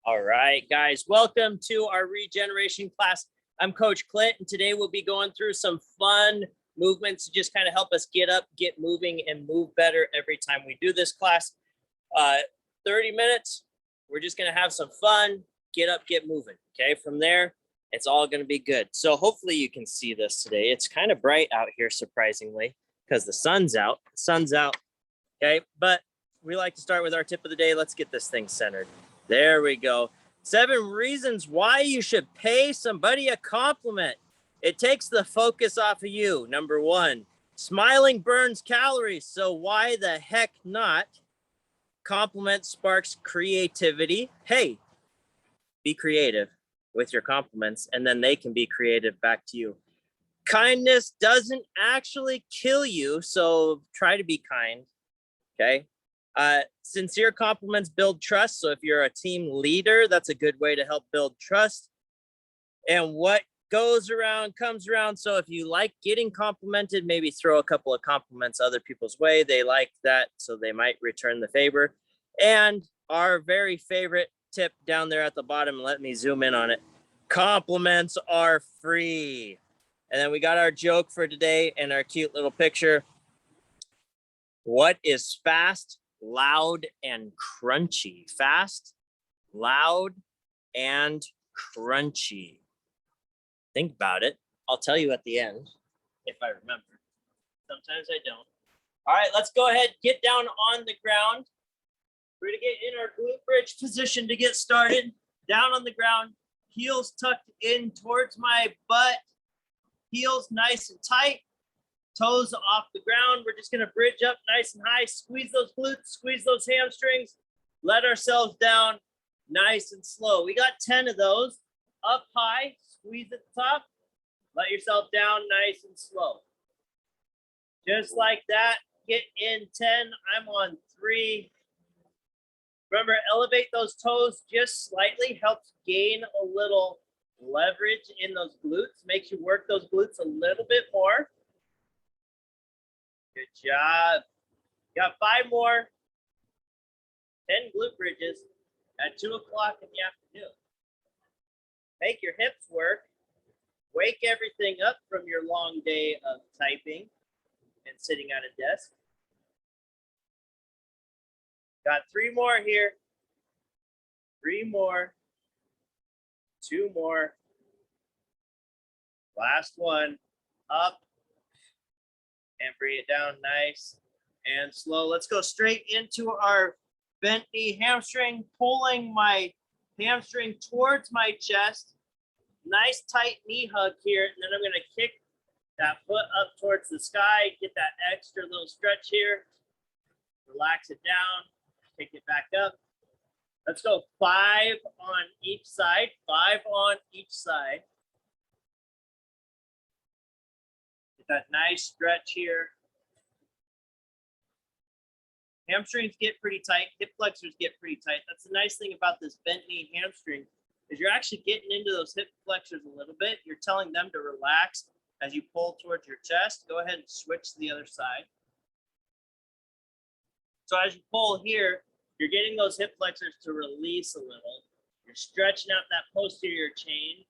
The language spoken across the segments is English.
All right, guys, welcome to our regeneration class. I'm Coach Clint, and today we'll be going through some fun movements to just kind of help us get up, get moving, and move better every time we do this class. 30 minutes, we're just going to have some fun, get up, get moving. Okay, from there, it's all going to be good. So hopefully you can see this today. It's kind of bright out here, surprisingly, because the sun's out. Okay, but we like to start with our tip of the day. Let's get this thing centered. There we go. 7 reasons why you should pay somebody a compliment. It takes the focus off of you. Number 1, smiling burns calories. So why the heck not? Compliment sparks creativity. Hey, be creative with your compliments, and then they can be creative back to you. Kindness doesn't actually kill you, so try to be kind. Okay. Sincere compliments build trust. So if you're a team leader, that's a good way to help build trust. And what goes around comes around. So if you like getting complimented, maybe throw a couple of compliments other people's way. They like that, so they might return the favor. And our very favorite tip down there at the bottom, let me zoom in on it. Compliments are free. And then we got our joke for today and our cute little picture. What is fast, loud, and crunchy? Fast, loud, and crunchy. Think about it. I'll tell you at the end if I remember. Sometimes I don't. All right, let's go ahead, get down on the ground. We're gonna get in our glute bridge position to get started. Down on the ground, heels tucked in towards my butt. Heels nice and tight. Toes off the ground. We're just going to bridge up nice and high. Squeeze those glutes, squeeze those hamstrings. Let ourselves down nice and slow. We got 10 of those. Up high, squeeze at the top. Let yourself down nice and slow. Just like that. Get in 10. I'm on 3. Remember, elevate those toes just slightly. Helps gain a little leverage in those glutes. Makes you work those glutes a little bit more. Good job. Got 5 more. 10 glute bridges at 2 o'clock in the afternoon. Make your hips work. Wake everything up from your long day of typing and sitting at a desk. Got 3 more here. 3 more. 2 more. Last one. Up. And bring it down nice and slow. Let's go straight into our bent knee hamstring, pulling my hamstring towards my chest. Nice tight knee hug here. And then I'm going to kick that foot up towards the sky, get that extra little stretch here. Relax it down, kick it back up. Let's go 5 on each side, 5 on each side. That nice stretch here. Hamstrings get pretty tight. Hip flexors get pretty tight. That's the nice thing about this bent knee hamstring is you're actually getting into those hip flexors a little bit. You're telling them to relax as you pull towards your chest. Go ahead and switch to the other side. So as you pull here, you're getting those hip flexors to release a little. You're stretching out that posterior chain,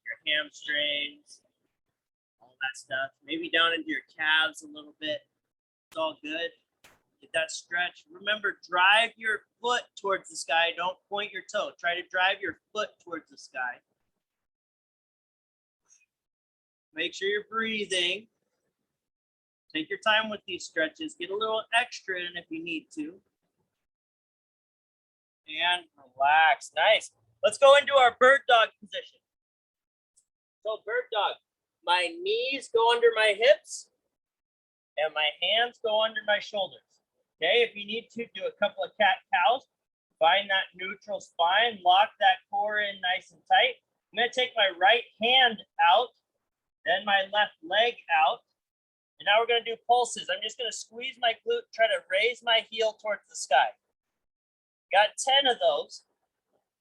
your hamstrings, that stuff, maybe down into your calves a little bit. It's all good. Get that stretch. Remember, drive your foot towards the sky. Don't point your toe. Try to drive your foot towards the sky. Make sure you're breathing. Take your time with these stretches. Get a little extra in if you need to. And relax. Nice. Let's go into our bird dog position. So bird dog. My knees go under my hips and my hands go under my shoulders. Okay, if you need to, do a couple of cat-cows. Find that neutral spine, lock that core in nice and tight. I'm gonna take my right hand out, then my left leg out. And now we're gonna do pulses. I'm just gonna squeeze my glute, try to raise my heel towards the sky. Got 10 of those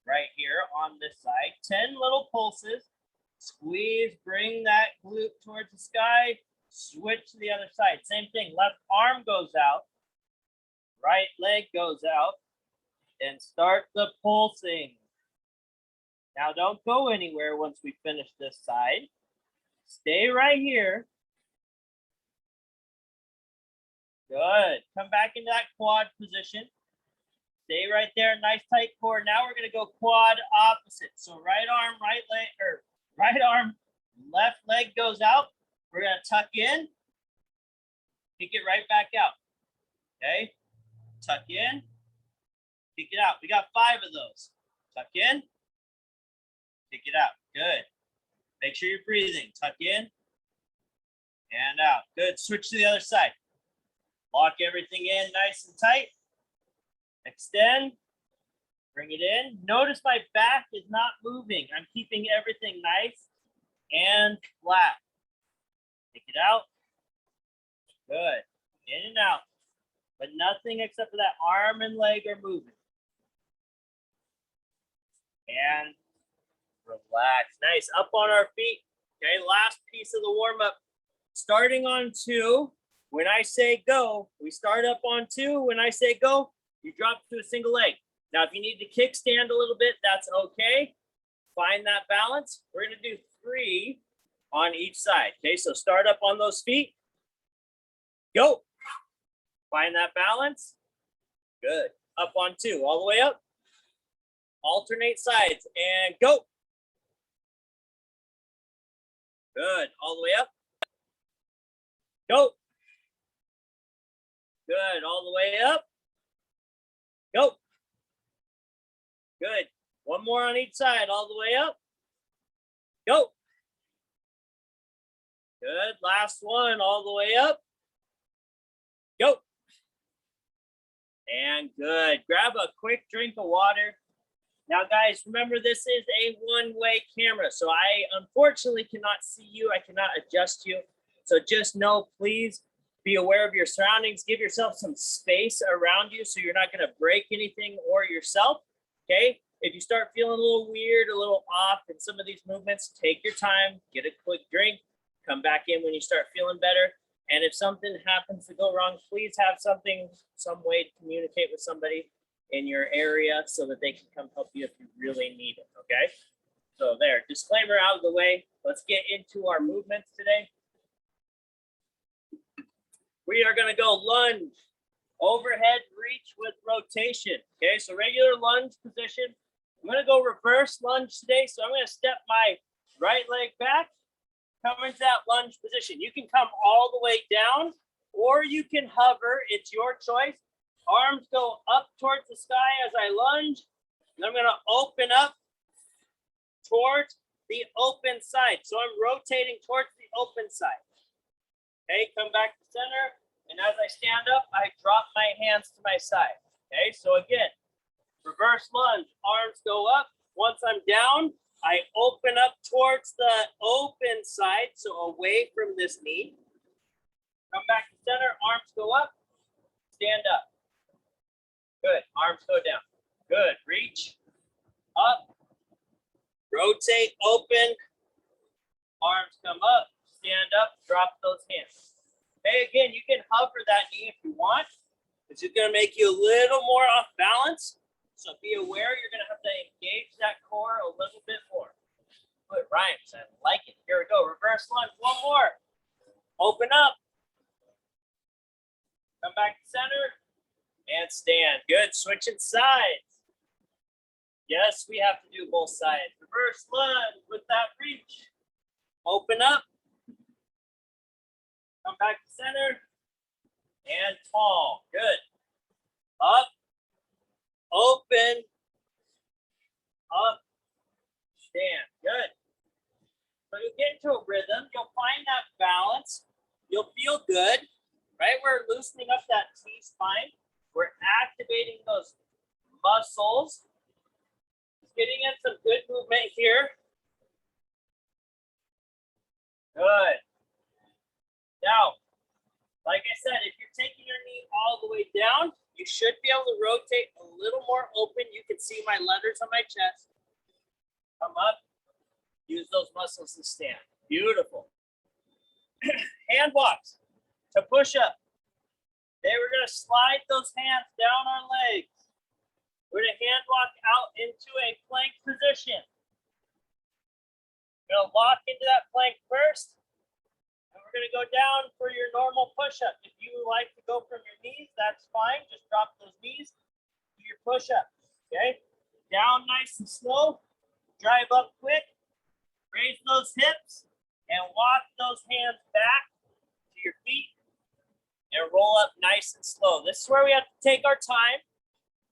right here on this side, 10 little pulses. Squeeze, bring that glute towards the sky, switch to the other side. Same thing, left arm goes out, right leg goes out, and start the pulsing. Now don't go anywhere once we finish this side. Stay right here. Good. Come back into that quad position. Stay right there, nice tight core. Now we're gonna go quad opposite. So right arm, right leg, or right arm, left leg goes out. We're gonna tuck in, kick it right back out. Okay, tuck in, kick it out. We got 5 of those. Tuck in, kick it out. Good. Make sure you're breathing. Tuck in and out. Good. Switch to the other side. Lock everything in nice and tight. Extend. Bring it in. Notice my back is not moving. I'm keeping everything nice and flat. Take it out. Good. In and out. But nothing except for that arm and leg are moving. And relax. Nice. Up on our feet. Okay, last piece of the warm-up. Starting on 2. When I say go, we start up on 2. When I say go, you drop to a single leg. Now, if you need to kickstand a little bit, that's okay. Find that balance. We're going to do 3 on each side. Okay, so start up on those feet. Go. Find that balance. Good. Up on 2, all the way up. Alternate sides and go. Good. All the way up. Go. Good. All the way up. Go. Good. One more on each side, all the way up. Go. Good. Last one, all the way up. Go. And good. Grab a quick drink of water. Now, guys, remember this is a one-way camera, so I unfortunately cannot see you. I cannot adjust you. So just know, please be aware of your surroundings. Give yourself some space around you so you're not going to break anything or yourself, okay? If you start feeling a little weird, a little off in some of these movements, take your time, get a quick drink, come back in when you start feeling better. And if something happens to go wrong, please have some way to communicate with somebody in your area so that they can come help you if you really need it, okay? So there, disclaimer out of the way. Let's get into our movements today. We are gonna go lunge, overhead reach with rotation, okay? So regular lunge position. I'm gonna go reverse lunge today. So I'm gonna step my right leg back, come into that lunge position. You can come all the way down or you can hover, it's your choice. Arms go up towards the sky as I lunge. And I'm gonna open up towards the open side. So I'm rotating towards the open side. Okay, come back to center. And as I stand up, I drop my hands to my side. Okay, so again, reverse lunge, arms go up. Once I'm down, I open up towards the open side, so away from this knee. Come back to center, arms go up, stand up. Good, arms go down. Good, reach, up, rotate, open, arms come up, stand up, drop those hands. Okay, again, you can hover that knee if you want. It's just gonna make you a little more off balance. So be aware you're gonna have to engage that core a little bit more. Good, rhymes, I like it. Here we go, reverse lunge, one more. Open up. Come back to center and stand. Good, switching sides. Yes, we have to do both sides. Reverse lunge with that reach. Open up. Come back to center and tall. Good. Up, open, up, stand. Good. So you get into a rhythm. You'll find that balance. You'll feel good, right? We're loosening up that T-spine. We're activating those muscles. Getting in some good movement here. Good. Now, like I said, if you're taking your knee all the way down, you should be able to rotate a little more open. You can see my letters on my chest. Come up, use those muscles to stand. Beautiful. Hand walks to push up. Okay, we're gonna slide those hands down our legs. We're gonna hand walk out into a plank position. Gonna lock into that plank first. And we're gonna go down for your normal push-up. If you like to go from your knees, that's fine. Just drop those knees, do your push-up, okay? Down nice and slow, drive up quick, raise those hips, and walk those hands back to your feet, and roll up nice and slow. This is where we have to take our time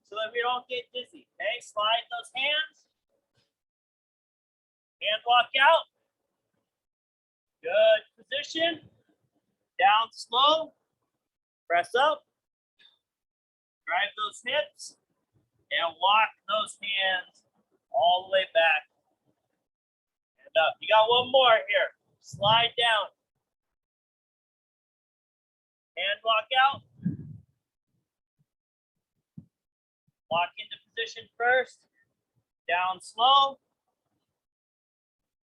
so that we don't get dizzy, okay? Slide those hands, hand walk out. Good position. Down slow. Press up. Drive those hips. And walk those hands all the way back. And up. You got one more here. Slide down. Hand walk out. Walk into position first. Down slow.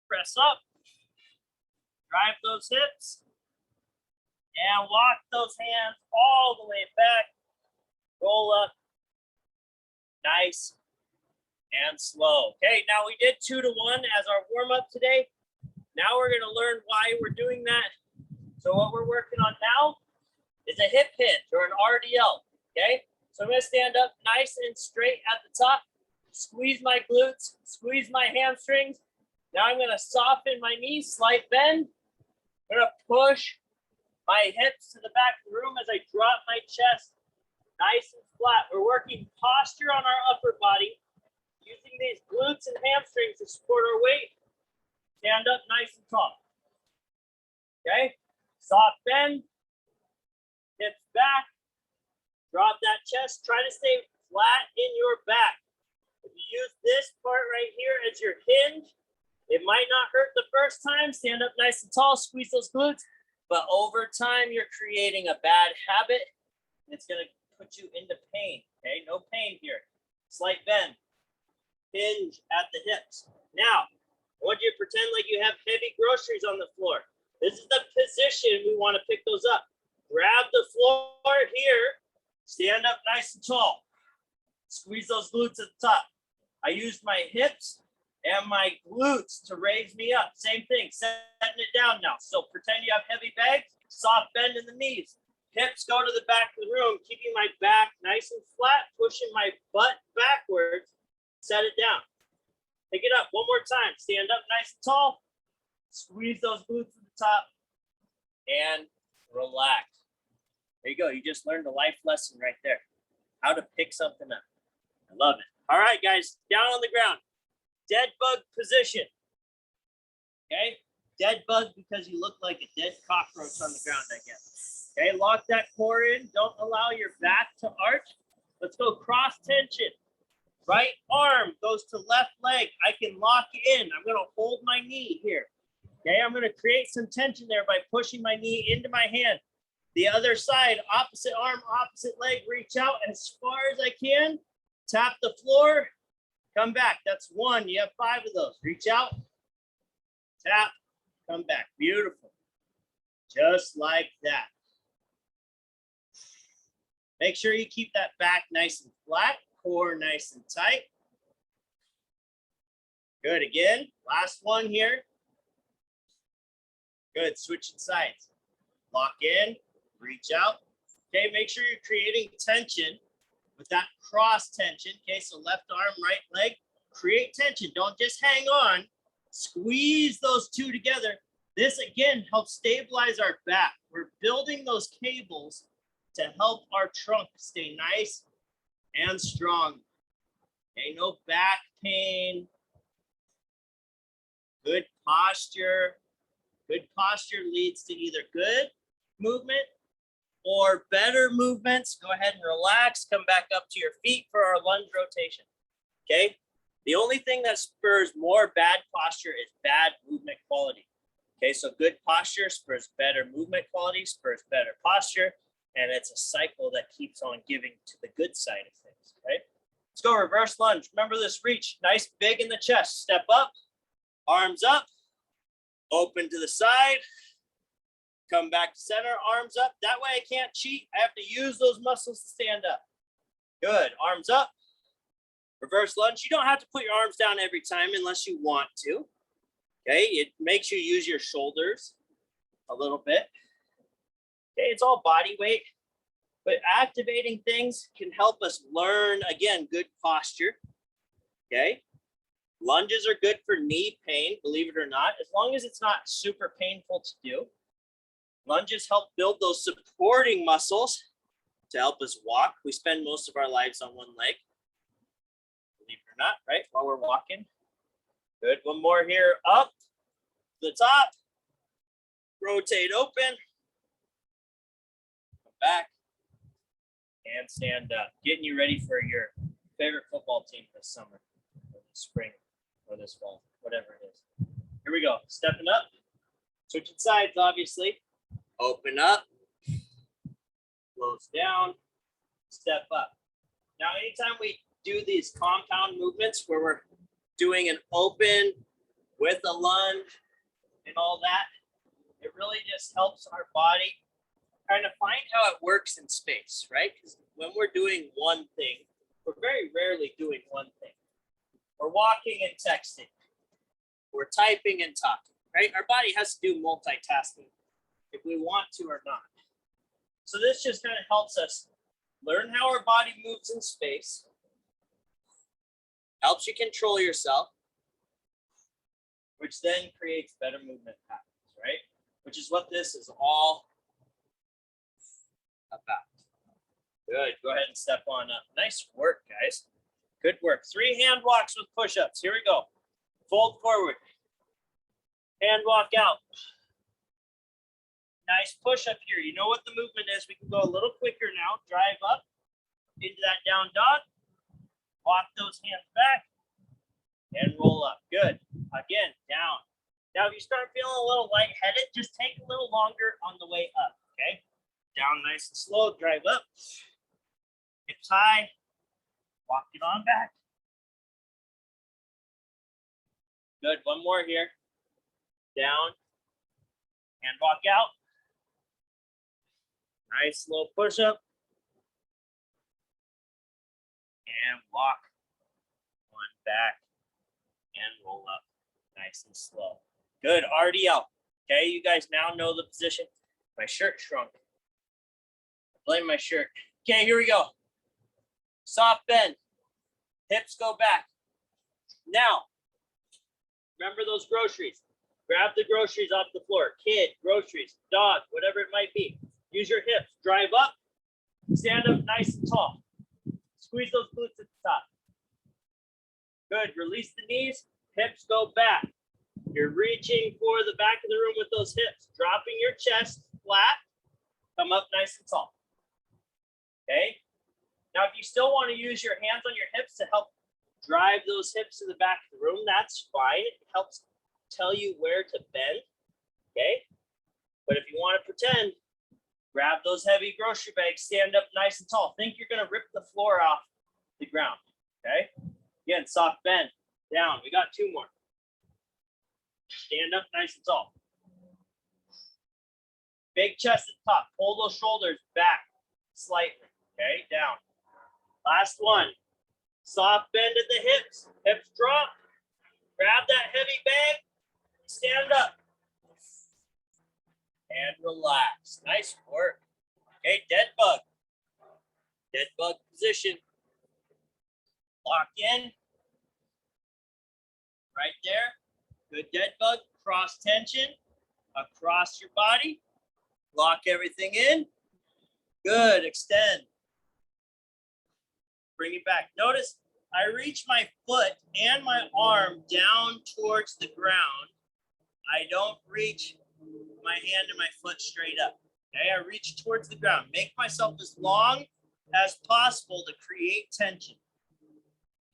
Press up. Drive those hips. And walk those hands all the way back. Roll up. Nice and slow. Okay, now we did 2 to 1 as our warm-up today. Now we're going to learn why we're doing that. So what we're working on now is a hip hinge or an RDL. Okay, so I'm going to stand up nice and straight at the top. Squeeze my glutes, squeeze my hamstrings. Now I'm going to soften my knees, slight bend. I'm going to push my hips to the back of the room as I drop my chest nice and flat. We're working posture on our upper body, using these glutes and hamstrings to support our weight. Stand up nice and tall. Okay? Soft bend, hips back, drop that chest. Try to stay flat in your back. If you use this part right here as your hinge, it might not hurt the first time. Stand up nice and tall, squeeze those glutes. But over time, you're creating a bad habit. It's going to put you into pain, okay? No pain here. Slight bend. Hinge at the hips. Now, I want you to pretend like you have heavy groceries on the floor. This is the position we want to pick those up. Grab the floor here. Stand up nice and tall. Squeeze those glutes at the top. I used my hips and my glutes to raise me up. Same thing, setting it down now. So pretend you have heavy bags, soft bend in the knees. Hips go to the back of the room, keeping my back nice and flat, pushing my butt backwards, set it down. Pick it up one more time. Stand up nice and tall. Squeeze those glutes to the top and relax. There you go. You just learned a life lesson right there. How to pick something up. I love it. All right, guys, down on the ground. Dead bug position. Okay? Dead bug because you look like a dead cockroach on the ground, I guess. Okay, lock that core in. Don't allow your back to arch. Let's go cross tension. Right arm goes to left leg. I can lock in. I'm going to hold my knee here. Okay, I'm going to create some tension there by pushing my knee into my hand. The other side, opposite arm, opposite leg, reach out as far as I can. Tap the floor. Come back. That's one. You have 5 of those. Reach out. Tap. Come back. Beautiful. Just like that. Make sure you keep that back nice and flat. Core nice and tight. Good. Again. Last one here. Good. Switching sides. Lock in. Reach out. Okay. Make sure you're creating tension with that cross tension. Okay. So left arm, right leg. Create tension. Don't just hang on. Squeeze those two together. This again helps stabilize our back. We're building those cables to help our trunk stay nice and strong. Okay, no back pain. Good posture. Good posture leads to either good movement or better movements. Go ahead and relax. Come back up to your feet for our lunge rotation. Okay? The only thing that spurs more bad posture is bad movement quality. Okay, so good posture spurs better movement quality, spurs better posture, and it's a cycle that keeps on giving to the good side of things, okay? Let's go reverse lunge. Remember this reach, nice big in the chest. Step up, arms up, open to the side, come back to center, arms up. That way I can't cheat. I have to use those muscles to stand up. Good, arms up, reverse lunge. You don't have to put your arms down every time unless you want to. Okay, it makes you use your shoulders a little bit. Okay, it's all body weight, but activating things can help us learn, again, good posture. Okay, lunges are good for knee pain, believe it or not, as long as it's not super painful to do. Lunges help build those supporting muscles to help us walk. We spend most of our lives on one leg, believe it or not, right? While we're walking. Good, one more here, up to the top, rotate open, come back, and stand up. Getting you ready for your favorite football team this summer, or this spring, or this fall, whatever it is. Here we go, stepping up, switching sides, obviously. Open up, close down, step up. Now, anytime we do these compound movements where we're doing an open with a lunge and all that, it really just helps our body kind of find how it works in space, right? Because when we're doing one thing, we're very rarely doing one thing. We're walking and texting. We're typing and talking, right? Our body has to do multitasking if we want to or not. So this just kind of helps us learn how our body moves in space, helps you control yourself, which then creates better movement patterns, right? Which is what this is all about. Good, go ahead and step on up. Nice work, guys. Good work. 3 hand walks with push-ups. Here we go. Fold forward. Hand walk out. Nice push-up here. You know what the movement is. We can go a little quicker now. Drive up into that down dog. Walk those hands back and roll up. Good. Again, down. Now, if you start feeling a little lightheaded, just take a little longer on the way up, okay? Down nice and slow, drive up. Hips high. Walk it on back. Good. One more here. Down. And walk out. Nice slow push-up. And walk. One back. And roll up. Nice and slow. Good. RDL. Okay, you guys now know the position. My shirt shrunk. I blame my shirt. Okay, here we go. Soft bend. Hips go back. Now, remember those groceries. Grab the groceries off the floor. Kid, groceries, dog, whatever it might be. Use your hips. Drive up. Stand up nice and tall. Squeeze those glutes at the top. Good. Release the knees. Hips go back. You're reaching for the back of the room with those hips. Dropping your chest flat. Come up nice and tall. Okay? Now, if you still want to use your hands on your hips to help drive those hips to the back of the room, that's fine. It helps tell you where to bend, okay? But if you want to pretend, grab those heavy grocery bags, stand up nice and tall. Think you're going to rip the floor off the ground, okay? Again, soft bend, down. We got 2 more. Stand up nice and tall. Big chest at the top. Pull those shoulders back slightly, okay? Down. Last one. Soft bend at the hips. Hips drop. Grab that heavy bag. Stand up. And relax. Nice work. Okay, dead bug. Dead bug position. Lock in. Right there. Good dead bug. Cross tension across your body. Lock everything in. Good. Extend. Bring it back. Notice I reach my foot and my arm down towards the ground. I don't reach my hand and my foot straight up. Okay, I reach towards the ground. Make myself as long as possible to create tension.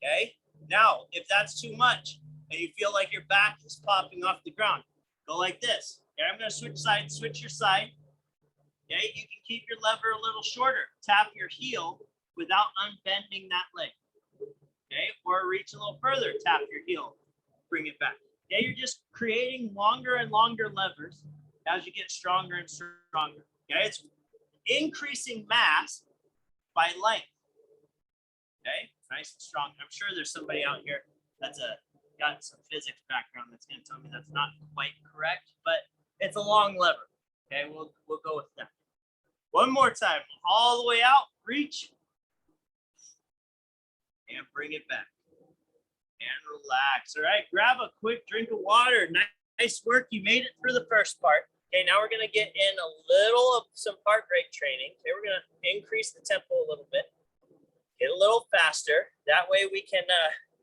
Okay, now if that's too much and you feel like your back is popping off the ground, go like this. Okay, I'm going to switch sides, switch your side. Okay, you can keep your lever a little shorter. Tap your heel without unbending that leg. Okay, or reach a little further, tap your heel, bring it back. Okay, you're just creating longer and longer levers as you get stronger and stronger. Okay, it's increasing mass by length. Okay, nice and strong. I'm sure there's somebody out here that's a got some physics background that's going to tell me that's not quite correct, but it's a long lever. Okay, we'll go with that. One more time, all the way out, reach, and bring it back. And relax. All right, grab a quick drink of water. Nice work, you made it through the first part. Okay, now we're gonna get in a little of some heart rate training. Okay, we're gonna increase the tempo a little bit, get a little faster. That way we can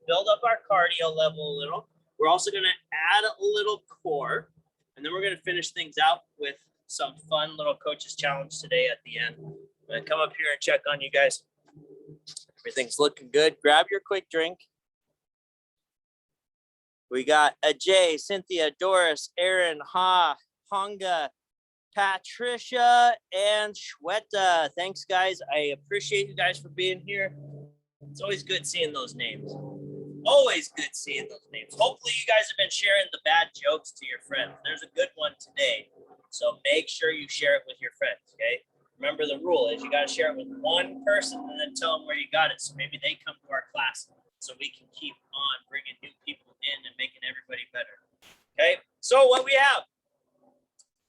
build up our cardio level a little. We're also gonna add a little core, and then we're gonna finish things out with some fun little coaches challenge today at the end. I'm gonna come up here and check on you guys. Everything's looking good. Grab your quick drink. We got Ajay, Cynthia, Doris, Aaron, Honga, Patricia, and Shweta. Thanks, guys. I appreciate you guys for being here. It's always good seeing those names. Always good seeing those names. Hopefully you guys have been sharing the bad jokes to your friends. There's a good one today. So make sure you share it with your friends, okay? Remember the rule is you got to share it with one person and then tell them where you got it. So maybe they come to our class so we can keep on bringing new people in and making everybody better. Okay, so what we have,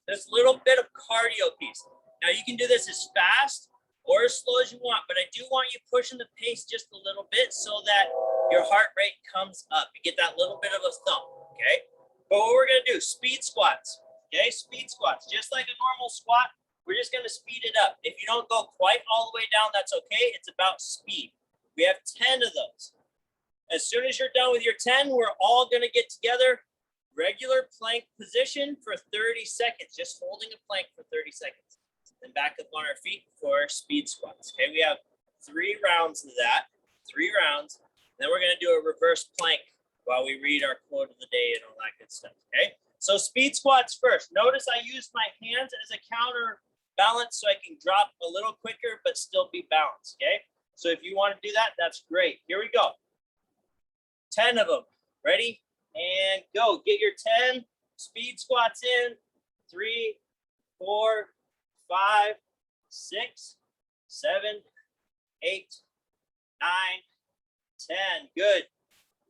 this little bit of cardio piece. Now you can do this as fast or as slow as you want, but I do want you pushing the pace just a little bit so that your heart rate comes up. You get that little bit of a thump, okay? But what we're gonna do, speed squats, okay? Speed squats, just like a normal squat, we're just gonna speed it up. If you don't go quite all the way down, that's okay. It's about speed. We have 10 of those. As soon as you're done with your 10, we're all gonna get together, regular plank position for 30 seconds, just holding a plank for 30 seconds. Then back up on our feet for speed squats, okay? We have 3 rounds of that, 3 rounds. Then we're gonna do a reverse plank while we read our quote of the day and all that good stuff, okay? So speed squats first. Notice I used my hands as a counterbalance so I can drop a little quicker but still be balanced, okay? So if you wanna do that, that's great. Here we go. 10 of them. Ready? And go. Get your 10 speed squats in. 3, 4, 5, 6, 7, 8, 9, 10. Good.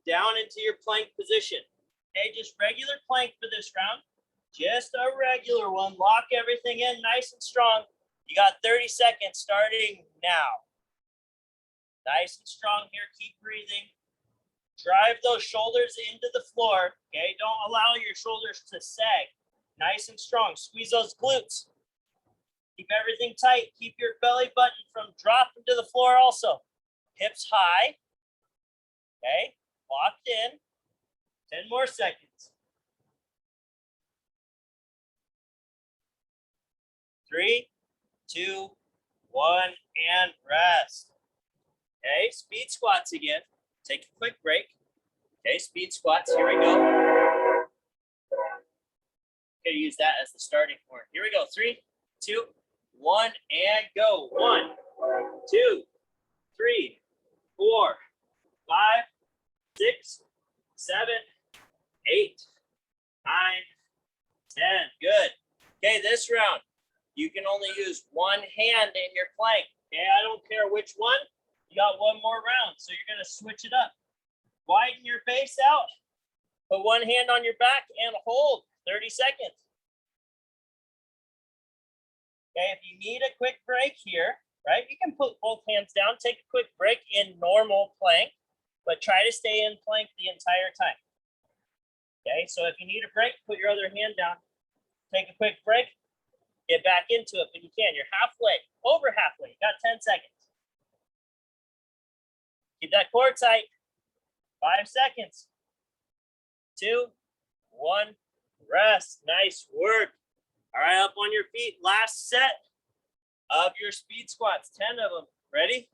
Down into your plank position. Okay, just regular plank for this round. Just a regular one. Lock everything in nice and strong. You got 30 seconds starting now. Nice and strong here. Keep breathing. Drive those shoulders into the floor, okay? Don't allow your shoulders to sag. Nice and strong. Squeeze those glutes. Keep everything tight. Keep your belly button from dropping to the floor also. Hips high, okay? Locked in. 10 more seconds. 3, 2, 1, and rest. Okay, speed squats again. Take a quick break. Okay, speed squats. Here we go. Okay, use that as the starting point. Here we go. 3, 2, 1, and go. 1, 2, 3, 4, 5, 6, 7, 8, 9, 10. Good. Okay, this round, you can only use one hand in your plank. Okay, I don't care which one. You got one more round, so you're gonna switch it up. Widen your base out. Put one hand on your back and hold 30 seconds. Okay, if you need a quick break here, right, you can put both hands down, take a quick break in normal plank, but try to stay in plank the entire time. Okay, so if you need a break, put your other hand down, take a quick break, get back into it when you can. You're halfway, over halfway, you got 10 seconds. Keep that core tight. 5 seconds. 2, 1, rest. Nice work. All right, up on your feet. Last set of your speed squats. 10 of them. Ready?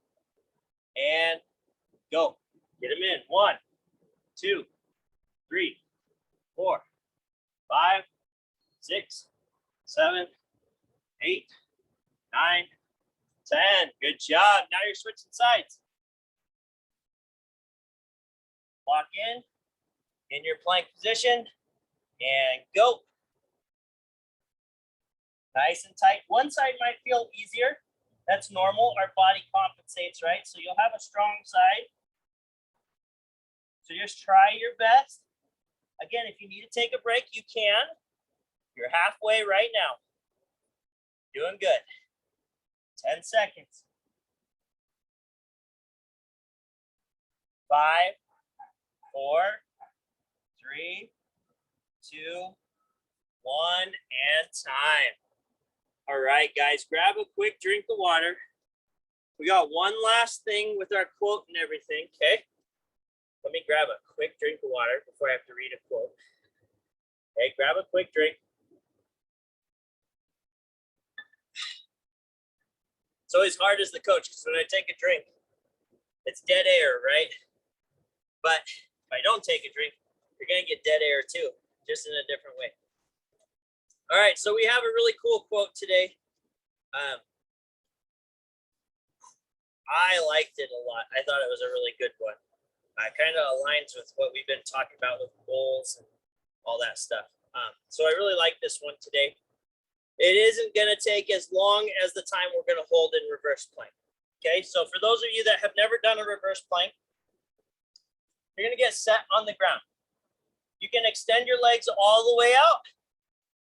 And go. Get them in. 1, 2, 3, 4, 5, 6, 7, 8, 9, 10. Good job. Now you're switching sides. Lock in your plank position, and go. Nice and tight. One side might feel easier. That's normal. Our body compensates, right? So you'll have a strong side. So just try your best. Again, if you need to take a break, you can. You're halfway right now. Doing good. 10 seconds. 5, 4, 3, 2, 1, and time. All right, guys, grab a quick drink of water. We got one last thing with our quote and everything, okay? Let me grab a quick drink of water before I have to read a quote. Okay, grab a quick drink. It's always hard as the coach because when I take a drink, it's dead air, right? But if I don't take a drink, you're going to get dead air too, just in a different way. All right, so we have a really cool quote today. I liked it a lot. I thought it was a really good one. It kind of aligns with what we've been talking about with goals and all that stuff. So I really like this one today. It isn't going to take as long as the time we're going to hold in reverse plank. Okay, so for those of you that have never done a reverse plank, you're going to get set on the ground. You can extend your legs all the way out,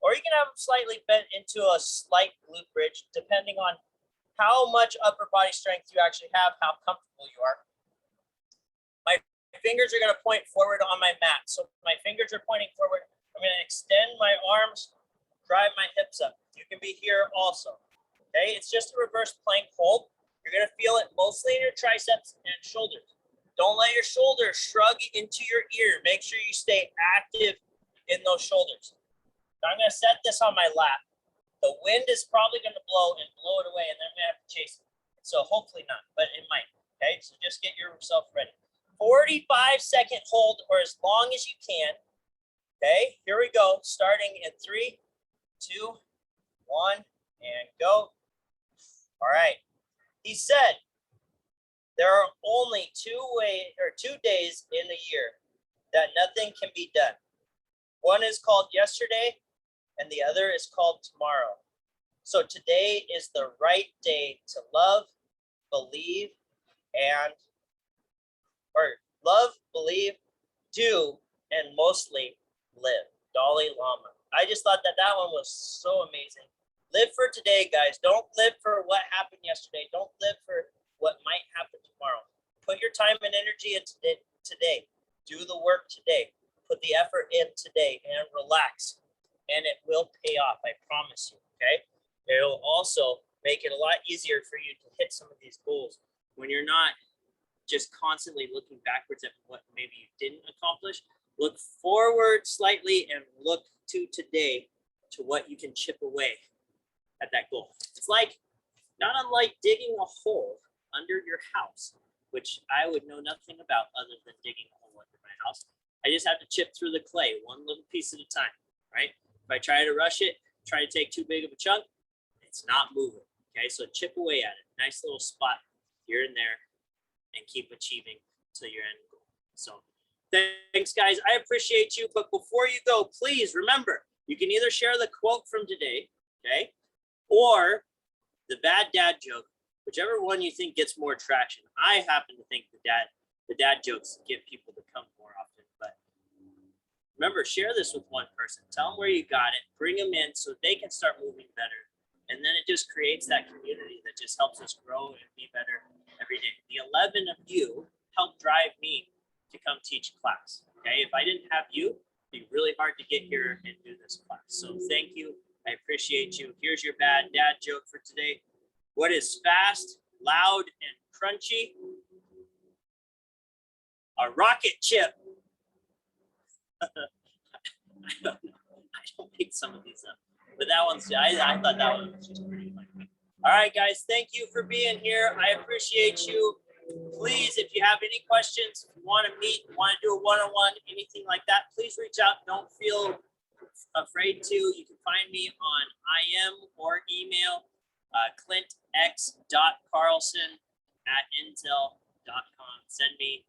or you can have them slightly bent into a slight glute bridge, depending on how much upper body strength you actually have, how comfortable you are. My fingers are going to point forward on my mat. So my fingers are pointing forward. I'm going to extend my arms, drive my hips up. You can be here also. Okay, it's just a reverse plank hold. You're going to feel it mostly in your triceps and shoulders. Don't let your shoulders shrug into your ear. Make sure you stay active in those shoulders. Now I'm going to set this on my lap. The wind is probably going to blow it away, and then I'm going to have to chase it. So hopefully not, but it might. Okay, so just get yourself ready. 45-second hold, or as long as you can. Okay, here we go. Starting in 3, 2, 1, and go. All right. He said, there are only 2 days in a year that nothing can be done. One is called yesterday, and the other is called tomorrow. So today is the right day to love, believe, do, and mostly live. Dalai Lama. I just thought that one was so amazing. Live for today, guys. Don't live for what happened yesterday. Don't live for what might happen tomorrow. Put your time and energy into today. Do the work today. Put the effort in today and relax. And it will pay off, I promise you, okay? It'll also make it a lot easier for you to hit some of these goals when you're not just constantly looking backwards at what maybe you didn't accomplish. Look forward slightly and look to today to what you can chip away at that goal. It's like, not unlike digging a hole under your house, which I would know nothing about other than digging a hole under my house. I just have to chip through the clay one little piece at a time, right? If I try to rush it, try to take too big of a chunk, it's not moving, okay? So chip away at it. Nice little spot here and there, and keep achieving to your end goal. So thanks, guys. I appreciate you. But before you go, please remember, you can either share the quote from today, okay, or the bad dad joke, whichever one you think gets more traction. I happen to think the dad jokes get people to come more often. But remember, share this with one person. Tell them where you got it. Bring them in so they can start moving better. And then it just creates that community that just helps us grow and be better every day. The 11 of you helped drive me to come teach class. Okay, if I didn't have you, it'd be really hard to get here and do this class. So thank you. I appreciate you. Here's your bad dad joke for today. What is fast, loud, and crunchy? A rocket chip. I don't make some of these up. But that one's, I thought that one was just pretty funny. All right, guys, thank you for being here. I appreciate you. Please, if you have any questions, if you want to meet, want to do a one-on-one, anything like that, please reach out. Don't feel afraid to. You can find me on IM or email, clintx.carlson@intel.com. Send me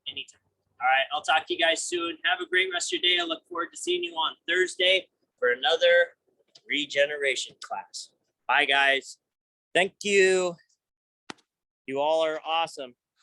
anytime. All right, I'll talk to you guys soon. Have a great rest of your day. I look forward to seeing you on Thursday for another regeneration class. Bye, guys. Thank you. You all are awesome.